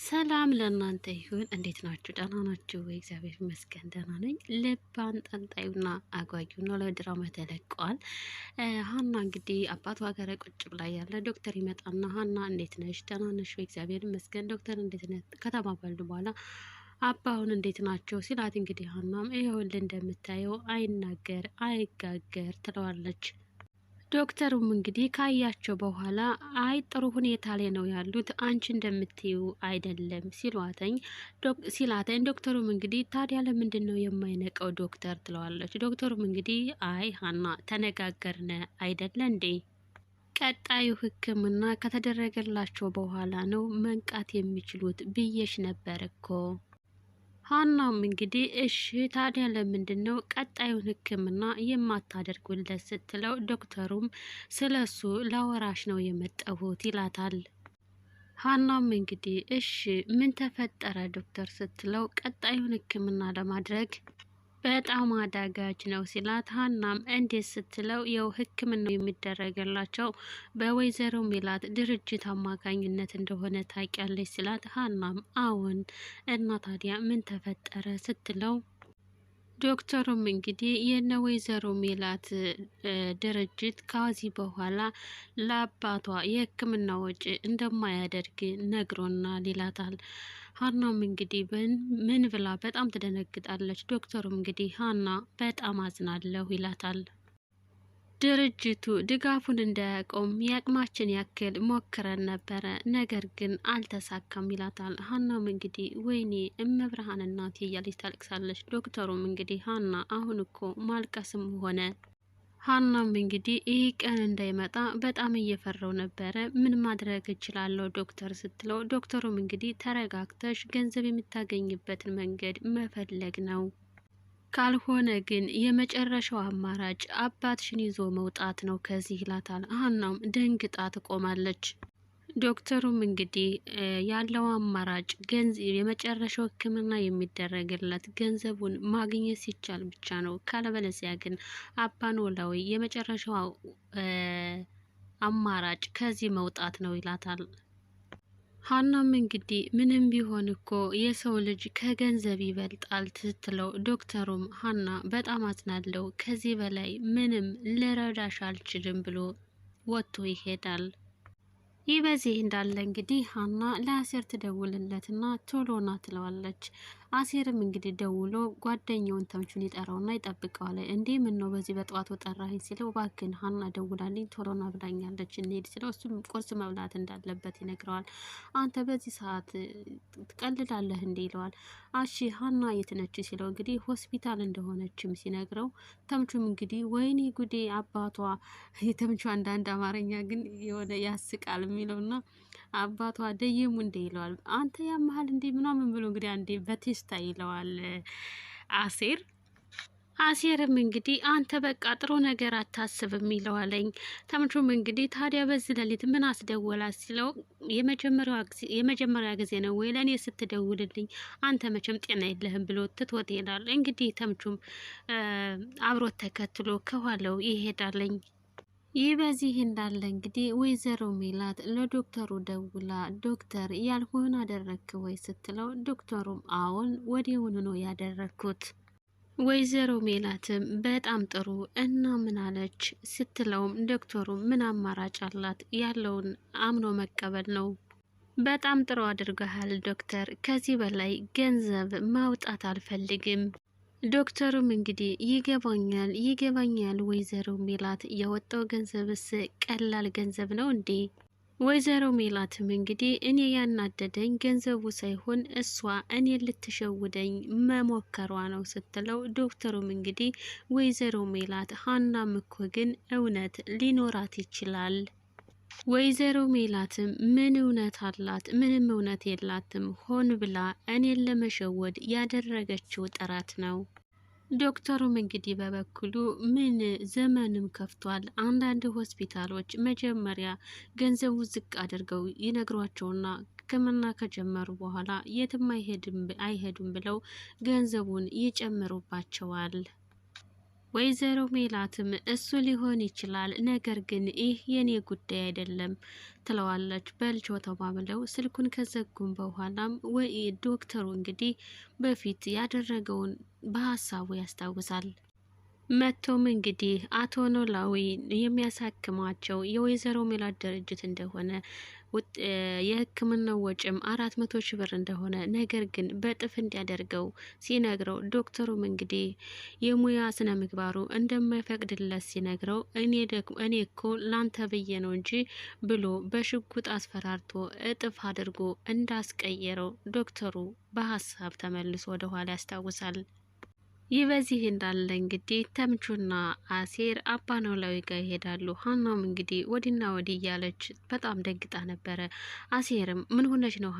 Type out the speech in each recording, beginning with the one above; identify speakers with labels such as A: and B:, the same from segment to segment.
A: ሰላም ለእናንተ ይሁን። እንዴት ናችሁ? ደህና ናችሁ ወይ? እግዚአብሔር ይመስገን ደህና ነኝ። ልብ አንጠልጣዩና አጓጊው ኖላዊ ድራማ ተለቋል። ሀና እንግዲህ አባቷ ጋር ቁጭ ብላ ያለ ዶክተር ይመጣና ሀና እንዴት ነሽ? ደህና ነሽ ወይ? እግዚአብሔር ይመስገን። ዶክተር እንዴት ነህ ከተባባሉ በኋላ አባውን እንዴት ናቸው ሲላት እንግዲህ ሀናም ይኸውልህ እንደምታየው አይናገር አይጋገር ትለዋለች። ዶክተሩም እንግዲህ ካያቸው በኋላ አይ ጥሩ ሁኔታ ላይ ነው ያሉት፣ አንቺ እንደምትዩ አይደለም ሲላተኝ ዶክተሩም እንግዲህ ታዲያ ለምንድን ነው የማይነቀው ዶክተር ትለዋለች። ዶክተሩም እንግዲህ አይ ሀና ተነጋገርነ አይደለ እንዴ? ቀጣዩ ሕክምና ከተደረገላቸው በኋላ ነው መንቃት የሚችሉት ብዬሽ ነበር እኮ። ሀናም እንግዲህ እሺ ታዲያ ለምንድን ነው ቀጣዩን ህክምና የማታደርጉለት ስትለው ዶክተሩም ስለሱ ላወራሽ ነው የመጣሁት ይላታል። ሀናም እንግዲህ እሺ ምን ተፈጠረ ዶክተር ስትለው ቀጣዩን ህክምና ለማድረግ በጣም አዳጋች ነው ሲላት፣ ሀናም እንዴት ስትለው የው ህክምናው የሚደረግላቸው በወይዘሮ ሜላት ድርጅት አማካኝነት እንደሆነ ታውቂያለች ሲላት፣ ሀናም አዎን እና ታዲያ ምን ተፈጠረ ስትለው፣ ዶክተሩም እንግዲህ የነ ወይዘሮ ሜላት ድርጅት ከዚህ በኋላ ለአባቷ የህክምና ወጪ እንደማያደርግ ነግሮናል ይላታል። ሀናም እንግዲህ ምን ብላ በጣም ትደነግጣለች። ዶክተሩም እንግዲህ ሀና በጣም አዝናለሁ ይላታል። ድርጅቱ ድጋፉን እንዳያቆም የአቅማችን ያክል ሞክረን ነበረ፣ ነገር ግን አልተሳካም ይላታል። ሀናም እንግዲህ ወይኔ እመብርሃን እናቴ እያለች ታለቅሳለች። ዶክተሩም እንግዲህ ሀና አሁን እኮ ማልቀስም ሆነ ሀናም እንግዲህ ይህ ቀን እንዳይመጣ በጣም እየፈራው ነበረ፣ ምን ማድረግ እችላለሁ ዶክተር ስትለው፣ ዶክተሩም እንግዲህ ተረጋግተሽ ገንዘብ የምታገኝበትን መንገድ መፈለግ ነው፣ ካልሆነ ግን የመጨረሻው አማራጭ አባትሽን ይዞ መውጣት ነው ከዚህ ይላታል። ሀናም ደንግጣ ትቆማለች። ዶክተሩም እንግዲህ ያለው አማራጭ የመጨረሻው ሕክምና የሚደረግለት ገንዘቡን ማግኘት ሲቻል ብቻ ነው፣ ካለበለዚያ ግን አባ ኖላዊ የመጨረሻው አማራጭ ከዚህ መውጣት ነው ይላታል። ሀናም እንግዲህ ምንም ቢሆን እኮ የሰው ልጅ ከገንዘብ ይበልጣል ስትለው፣ ዶክተሩም ሀና በጣም አዝናለሁ፣ ከዚህ በላይ ምንም ልረዳሽ አልችልም ብሎ ወጥቶ ይሄዳል። ይህ በዚህ እንዳለ እንግዲህ ሀና ለአሴር ትደውልለትና ቶሎና ትለዋለች። አሴርም እንግዲህ ደውሎ ጓደኛውን ተምቹን ይጠራውና ይጠብቀዋል። እንዴ ምን ነው በዚህ በጠዋቱ ጠራኸኝ ሲለው፣ እባክህን ሀና ደውላልኝ ቶሎና ብላኛለች እንሄድ ሲለው፣ እሱም ቁርስ መብላት እንዳለበት ይነግረዋል። አንተ በዚህ ሰዓት ትቀልዳለህ እንዴ ይለዋል። አሺ ሀና የት ነች ሲለው፣ እንግዲህ ሆስፒታል እንደሆነችም ሲነግረው፣ ተምቹም እንግዲህ ወይኔ ጉዴ አባቷ የተምቹ አንዳንድ አማርኛ ግን የሆነ ያስቃል የሚለውና አባቷ ደየሙ እንዴ ይለዋል። አንተ ያመሃል እንዴ ምናምን ብሎ እንግዲህ አንዴ በቴስታ ይለዋል አሴር። አሴርም እንግዲህ አንተ በቃ ጥሩ ነገር አታስብም ይለዋለኝ። ተምቹም እንግዲህ ታዲያ በዚህ ሌሊት ምን አስደወላት ሲለው፣ የመጀመሪያ ጊዜ ነው ወይ ለእኔ ስትደውልልኝ? አንተ መቼም ጤና የለህም ብሎ ትቶት ይሄዳል። እንግዲህ ተምቹም አብሮት ተከትሎ ከኋላው ይሄዳለኝ። ይህ በዚህ እንዳለ እንግዲህ ወይዘሮ ሜላት ለዶክተሩ ደውላ ዶክተር ያልሆነ አደረግክ ወይ ስትለው፣ ዶክተሩም አዎን ወዲያውኑ ነው ያደረግኩት። ወይዘሮ ሜላትም በጣም ጥሩ እና ምን አለች ስትለውም፣ ዶክተሩ ምን አማራጭ አላት ያለውን አምኖ መቀበል ነው። በጣም ጥሩ አድርገሃል ዶክተር፣ ከዚህ በላይ ገንዘብ ማውጣት አልፈልግም። ዶክተሩም እንግዲህ ይገባኛል ወይዘሮ ሜላት፣ የወጣው ገንዘብስ ቀላል ገንዘብ ነው እንዴ? ወይዘሮ ሜላትም እንግዲህ እኔ ያናደደኝ ገንዘቡ ሳይሆን እሷ እኔ ልትሸውደኝ መሞከሯ ነው ስትለው፣ ዶክተሩም እንግዲህ ወይዘሮ ሜላት ሀናም እኮ ግን እውነት ሊኖራት ይችላል። ወይዘሮ ሜላትም ምን እውነት አላት? ምንም እውነት የላትም። ሆን ብላ እኔን ለመሸወድ ያደረገችው ጥረት ነው። ዶክተሩም እንግዲህ በበኩሉ ምን ዘመንም ከፍቷል። አንዳንድ ሆስፒታሎች መጀመሪያ ገንዘቡ ዝቅ አድርገው ይነግሯቸውና ሕክምና ከጀመሩ በኋላ የትም አይሄዱም ብለው ገንዘቡን ይጨምሩባቸዋል። ወይዘሮ ሜላትም እሱ ሊሆን ይችላል፣ ነገር ግን ይህ የኔ ጉዳይ አይደለም ትለዋለች። በልቾ ተባብለው ስልኩን ከዘጉም በኋላም ወይ ዶክተሩ እንግዲህ በፊት ያደረገውን በሀሳቡ ያስታውሳል። መቶም እንግዲህ አቶ ኖላዊ የሚያሳክማቸው የወይዘሮ ሜላት ድርጅት እንደሆነ የሕክምናው ወጪም 400 ሺህ ብር እንደሆነ ነገር ግን በጥፍ እንዲያደርገው ሲነግረው ዶክተሩም እንግዲህ የሙያ ስነ ምግባሩ እንደማይፈቅድለት ሲነግረው እኔ እኮ ላንተ ብዬ ነው እንጂ ብሎ በሽጉጥ አስፈራርቶ እጥፍ አድርጎ እንዳስቀየረው ዶክተሩ በሀሳብ ተመልሶ ወደኋላ ያስታውሳል። ይህ በዚህ እንዳለ እንግዲህ ተምቹና አሴር አባ ኖላዊ ጋር ይሄዳሉ። ሀናም እንግዲህ ወዲና ወዲህ እያለች በጣም ደንግጣ ነበረ። አሴርም ምን ሆነች ነው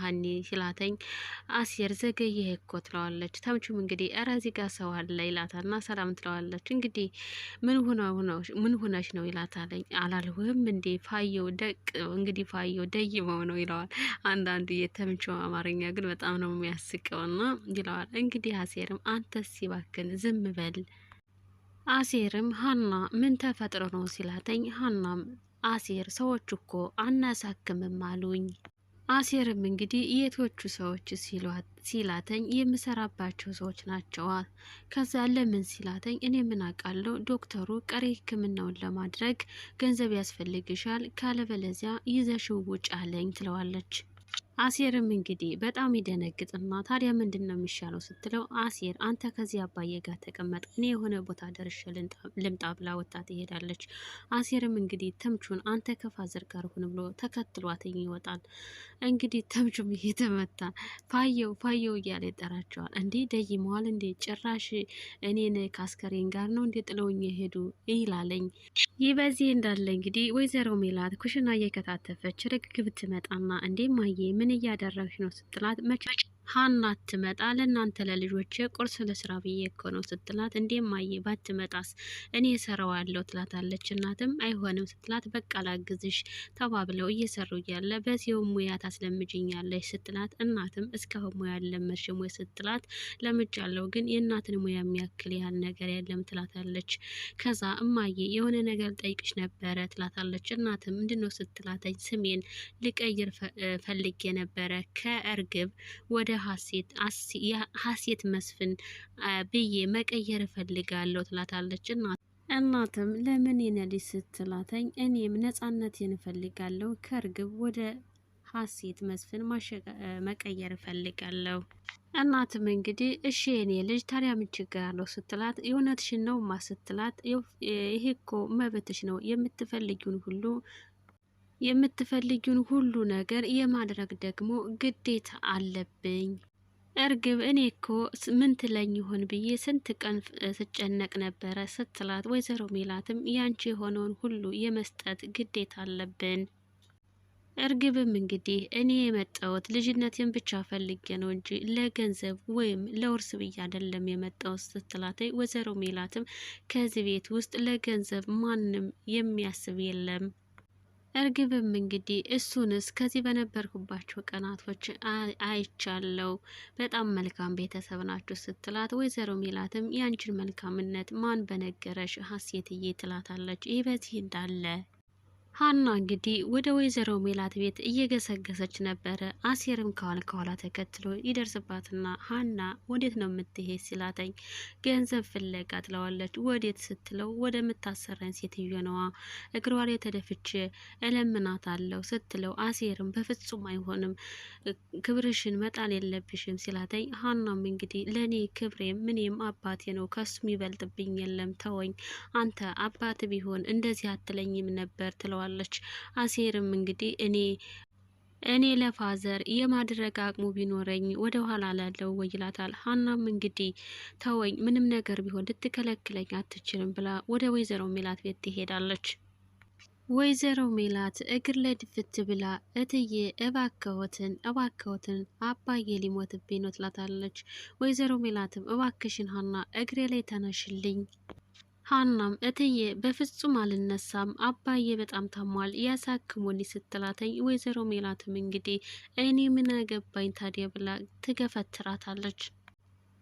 A: ሀኒ ሲላተኝ አሴር ዘገየህ እኮ ትለዋለች። ተምቹም እንግዲህ እረ እዚህ ጋር ሰው አለ ይላታልና ሰላም ትለዋለች። እንግዲህ ምን ሆነች ነው ይላታለኝ። አላልሁህም እንዴ ፋየው እንግዲህ ፋየው ደይመው ነው ይለዋል። አንዳንዱ የተምቹ አማርኛ ግን በጣም ነው የሚያስቀውና ይለዋል። እንግዲህ አሴርም አንተስ ሲባክን ዝም በል። አሴርም ሀና ምን ተፈጥሮ ነው ሲላተኝ ሀናም አሴር ሰዎች እኮ አናሳክምም አሉኝ። አሴርም እንግዲህ የቶቹ ሰዎች ሲላተኝ የምሰራባቸው ሰዎች ናቸዋ። ከዛ ለምን ሲላተኝ እኔ ምን አውቃለሁ ዶክተሩ ቀሪ ሕክምናውን ለማድረግ ገንዘብ ያስፈልግሻል ካለበለዚያ ይዘሽው ውጭ አለኝ ትለዋለች። አሴርም እንግዲህ በጣም ይደነግጥና ታዲያ ምንድን ነው የሚሻለው ስትለው አሴር አንተ ከዚህ አባዬ ጋር ተቀመጥ እኔ የሆነ ቦታ ደርሼ ልምጣ ብላ ወጣ ትሄዳለች። አሴርም እንግዲህ ተምቹን አንተ ከፋዘር ጋር ሁን ብሎ ተከትሏትኝ ይወጣል። እንግዲህ ተምቹም እየተመታ ፋየው እያለ ይጠራቸዋል። እንዴ ደይመዋል እንዴ ጭራሽ እኔን ከአስከሬን ጋር ነው እንዴ ጥለውኝ የሄዱ ይላለኝ። ይህ በዚህ እንዳለ እንግዲህ ወይዘሮ ሜላት ኩሽና እየከታተፈች ርግብ ትመጣና እንዴ ማየ ምን እያደረግሽ ነው ስትላት መቼ ሀና ትመጣ ለእናንተ ለልጆች ቁርስ ለስራ ብዬ እኮ ነው ስትላት እንዴ ማየ ባትመጣስ እኔ እሰራዋለሁ ትላታለች። እናትም አይሆንም ስትላት በቃ ላግዝሽ ተባብለው እየሰሩ እያለ በዚሁ ሙያ ታስለምጅኛለች ስትላት እናትም እስካሁን ሙያ አልለመድሽም ወይ ስትላት ለምጃለሁ ግን የእናትን ሙያ የሚያክል ያህል ነገር የለም ትላታለች። ከዛ እማዬ የሆነ ነገር ጠይቅሽ ነበረ ትላታለች። እናትም ምንድነው ስትላተኝ ስሜን ልቀይር ፈልጌ ነበረ ከእርግብ ወደ ሀሴት መስፍን ብዬ መቀየር እፈልጋለሁ ትላታለች። እናትም ለምን የነዲ ስትላተኝ እኔም ነጻነቴን እፈልጋለሁ ከእርግብ ወደ ሀሴት መስፍን መቀየር እፈልጋለሁ። እናትም እንግዲህ እሺ የኔ ልጅ ታዲያ ምን ችግር አለው ስትላት የእውነትሽን ነው ማ ስትላት ይሄ እኮ መብትሽ ነው የምትፈልጊውን ሁሉ ነገር የማድረግ ደግሞ ግዴታ አለብኝ። እርግብ እኔ እኮ ምን ትለኝ ይሆን ብዬ ስንት ቀን ስጨነቅ ነበረ ስትላት ወይዘሮ ሜላትም ያንቺ የሆነውን ሁሉ የመስጠት ግዴታ አለብን። እርግብም እንግዲህ እኔ የመጣሁት ልጅነቴን ብቻ ፈልጌ ነው እንጂ ለገንዘብ ወይም ለውርስ ብዬ አይደለም የመጣሁት ስትላተኝ ወይዘሮ ሜላትም ከዚህ ቤት ውስጥ ለገንዘብ ማንም የሚያስብ የለም። እርግብም እንግዲህ እሱንስ ከዚህ በነበርኩባቸው ቀናቶች አይቻለው በጣም መልካም ቤተሰብ ናችሁ ስትላት ወይዘሮ ሜላትም ያንቺን መልካምነት ማን በነገረሽ ሀሴትዬ ትላታለች። ይህ በዚህ እንዳለ ሀና እንግዲህ ወደ ወይዘሮ ሜላት ቤት እየገሰገሰች ነበረ። አሴርም ከኋላ ተከትሎ ይደርስባትና ሀና ወዴት ነው የምትሄድ ሲላተኝ ገንዘብ ፍለጋ ትለዋለች። ወዴት ስትለው ወደ ምታሰራኝ ሴትዮ ነዋ እግሯ ላይ ተደፍቼ እለምናት አለው ስትለው አሴርም በፍጹም አይሆንም ክብርሽን መጣል የለብሽም ሲላተኝ ሀናም እንግዲህ ለእኔ ክብሬም ምንም አባቴ ነው ከሱ የሚበልጥብኝ የለም ተወኝ አንተ አባት ቢሆን እንደዚህ አትለኝም ነበር ትለዋለች። አሴርም እንግዲህ እኔ ለፋዘር የማድረግ አቅሙ ቢኖረኝ ወደ ኋላ ላለው ወይላታል። ሀናም እንግዲህ ተወኝ ምንም ነገር ቢሆን ልትከለክለኝ አትችልም ብላ ወደ ወይዘሮ ሜላት ቤት ትሄዳለች። ወይዘሮ ሜላት እግር ላይ ድፍት ብላ እትዬ እባክዎትን አባዬ ሊሞትብኝ ነው ትላታለች። ወይዘሮ ሜላትም እባክሽን ሀና እግሬ ላይ ተነሽልኝ። ሀናም እትዬ በፍጹም አልነሳም አባዬ በጣም ታሟል ያሳክሙኝ ስትላተኝ ወይዘሮ ሜላትም እንግዲህ እኔ ምን አገባኝ ታዲያ ብላ ትገፈትራታለች።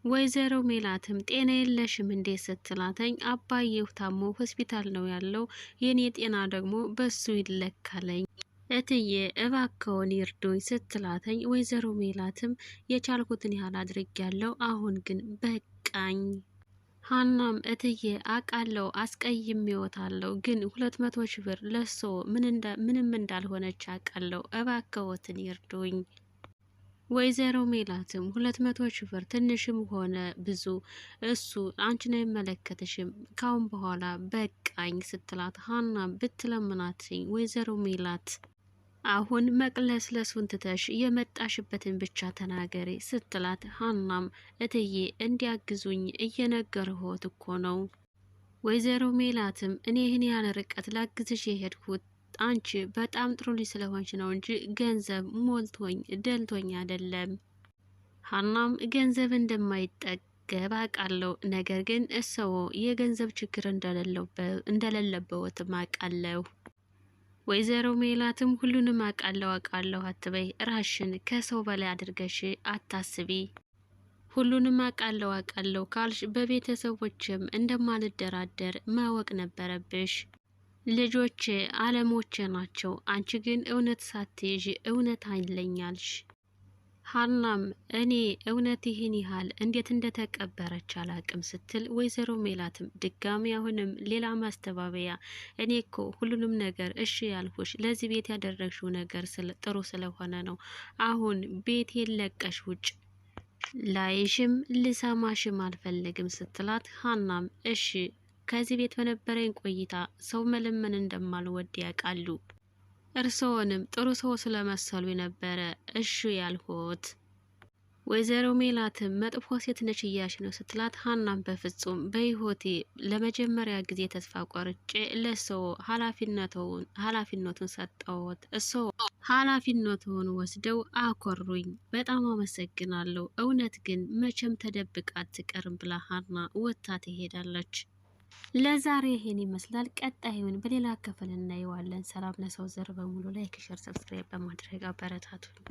A: ወይዘሮ ሜላትም ጤና የለሽም እንዴ ስትላተኝ አባዬው ታሞ ሆስፒታል ነው ያለው፣ የኔ ጤና ደግሞ በሱ ይለካለኝ እትዬ እባክዎን ይርዱኝ ስትላተኝ ወይዘሮ ሜላትም የቻልኩትን ያህል አድርጌያለሁ፣ አሁን ግን በቃኝ። ሀናም እትዬ አቃለው አስቀይሜዎታለሁ፣ ግን 200 ሺህ ብር ለሶ ምንም እንዳልሆነች አቃለው፣ እባክዎትን ይርዱኝ። ወይዘሮ ሜላትም 200 ሺህ ብር ትንሽም ሆነ ብዙ እሱ አንቺን አይመለከትሽም፣ ካሁን በኋላ በቃኝ ስትላት ሀናም ብትለምናትኝ ወይዘሮ ሜላት አሁን መቅለስለሱን ትተሽ የመጣሽበትን ብቻ ተናገሪ ስትላት ሀናም እትዬ እንዲያግዙኝ እየነገርሆት እኮ ነው። ወይዘሮ ሜላትም እኔ ይህን ያህል ርቀት ላግዝሽ የሄድኩት አንቺ በጣም ጥሩ ልጅ ስለሆንሽ ነው እንጂ ገንዘብ ሞልቶኝ ደልቶኝ አይደለም። ሀናም ገንዘብ እንደማይጠገብ አውቃለሁ፣ ነገር ግን እሰዎ የገንዘብ ችግር እንደሌለበትም አውቃለሁ። ወይዘሮ ሜላትም ሁሉንም አውቃለሁ አትበይ፣ ራሽን ከሰው በላይ አድርገሽ አታስቢ። ሁሉንም አውቃለሁ ካልሽ በቤተሰቦችም እንደማልደራደር ማወቅ ነበረብሽ። ልጆች አለሞቼ ናቸው፣ አንቺ ግን እውነት ሳትይዥ እውነት አይለኛልሽ። ሀናም እኔ እውነት ይህን ያህል እንዴት እንደተቀበረች አላቅም ስትል ወይዘሮ ሜላትም ድጋሚ አሁንም ሌላ ማስተባበያ፣ እኔ እኮ ሁሉንም ነገር እሺ ያልኩሽ ለዚህ ቤት ያደረግሽው ነገር ጥሩ ስለሆነ ነው። አሁን ቤት የለቀሽ ውጭ፣ ላይሽም ልሰማሽም አልፈልግም ስትላት ሀናም እሺ ከዚህ ቤት በነበረኝ ቆይታ ሰው መለመን እንደማልወድ ያውቃሉ። እርስዎንም ጥሩ ሰው ስለመሰሉ ነበረ እሺ ያልሆት። ወይዘሮ ሜላትም መጥፎ ሴት ነች እያልሽ ነው ስትላት ሀናም በፍጹም በህይወቴ ለመጀመሪያ ጊዜ ተስፋ ቆርጬ ለሰው ኃላፊነቱን ሰጠውት፣ እሰው ኃላፊነቱን ወስደው አኮሩኝ። በጣም አመሰግናለሁ። እውነት ግን መቼም ተደብቃ አትቀርም ብላ ሀና ወጥታ ትሄዳለች። ለዛሬ ይሄን ይመስላል። ቀጣዩን በሌላ ክፍል እናየዋለን። ሰላም ለሰው ዘር በሙሉ። ላይክ፣ ሸር፣ ሰብስክራይብ በማድረግ አበረታቱኝ።